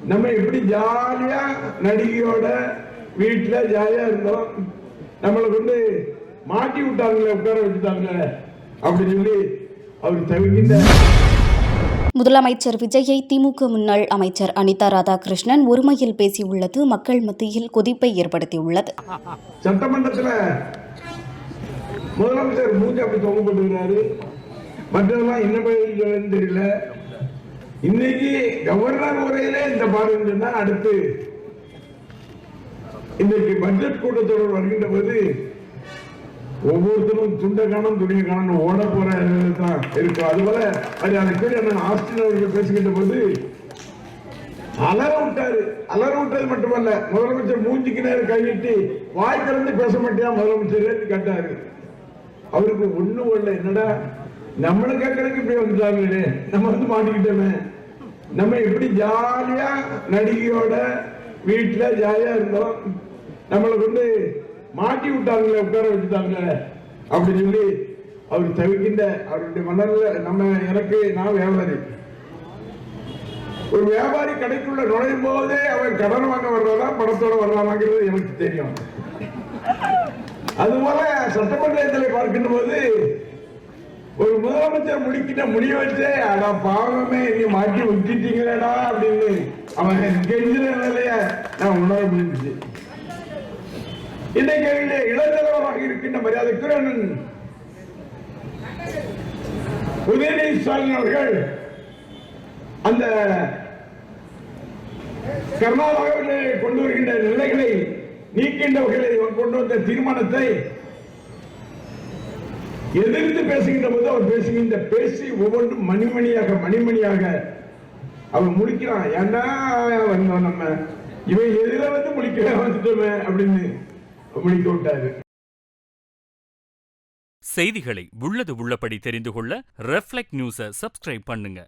நம்ம எப்படி ஜாலியா நடிகையோட வீட்டுல ஜாலியா இருந்தோம், நம்மளை கொண்டு மாட்டி விட்டாங்களே, உட்கார வச்சுட்டாங்க அப்படின்னு சொல்லி அவர் தவிர்க்கின்ற. முதலமைச்சர் விஜயை திமுக முன்னாள் அமைச்சர் அனிதா ராதாகிருஷ்ணன் ஒருமையில் பேசியுள்ளது மக்கள் மத்தியில் கொதிப்பை ஏற்படுத்தியுள்ளது. சட்டமன்றத்தில் முதலமைச்சர் மூஞ்சி அப்படி தொங்கப்பட்டுகிறாரு, மற்றதெல்லாம் என்ன தெரியல. இன்னைக்கு கவர்னர் உரையிலே இந்த பாருன்னு சொன்னா, அடுத்து இன்னைக்கு பட்ஜெட் கூட்டத்தொடர் வருகின்ற போது ஒவ்வொருத்தரும் துண்ட காணும் துணிய காணும் ஓட போற தான் இருக்கும். அதுபோல ஆஸ்டின் அவர்கள் பேசுகின்ற போது அலற விட்டாரு. அலற விட்டது மட்டுமல்ல, முதலமைச்சர் மூஞ்சிக்கு நேரம் கையிட்டு வாய் திறந்து பேச மாட்டியா முதலமைச்சர் கேட்டாரு. அவருக்கு ஒண்ணு வரல, என்னடா நம்மளை கேட்கறதுக்கு இப்படி வந்துட்டாங்களே, நம்ம வந்து மாட்டிக்கிட்டோமே, நம்ம எப்படி ஜாலியா நடிகையோட வீட்டுல ஜாலியா இருந்தோம், நம்மளை கொண்டு மாட்டி விட்டாங்களே, உட்கார வச்சுட்டாங்க அப்படின்னு சொல்லி அவர் தவிர்க்கின்ற. அவருடைய மனதில் நான் வியாபாரி, ஒரு வியாபாரி கடைக்குள்ள நுழையும் போதே அவர் கடன் வாங்க வர்றதா பணத்தோட வர்றாங்கிறது எனக்கு தெரியும். அதுபோல சட்டமன்றத்தில் பார்க்கின்ற போது ஒரு முதலமைச்சர் முடிய வச்சே, அடா பாவமே நீ மாட்டி விட்டுட்டீங்களா அப்படின்னு அவன் கெஞ்சிற நிலைய நான் உணர முடிஞ்சிச்சு. இன்றைக்கு இளந்தலைவராக இருக்கின்ற மரியாதைக்குரிய உதயநிதி ஸ்டாலின் அவர்கள் அந்த கர்நாடகாவிலே கொண்டு வருகின்ற நிலைகளை நீக்கின்ற வகையில் கொண்டு வந்த தீர்மானத்தை எதிர்த்து பேசுகின்ற போது அவர் பேசி ஒவ்வொன்றும் மணிமணியாக அவர் முடிக்கிறான். ஏன்னா வந்தோம் நம்ம இவன் எதிர வந்து முடிக்க வந்துட்டோமே அப்படின்னு முடிக்க விட்டாரு. செய்திகளை உள்ளது உள்ளபடி தெரிந்து கொள்ள ரெஃப்ளெக்ட் நியூஸை சப்ஸ்கிரைப் பண்ணுங்க.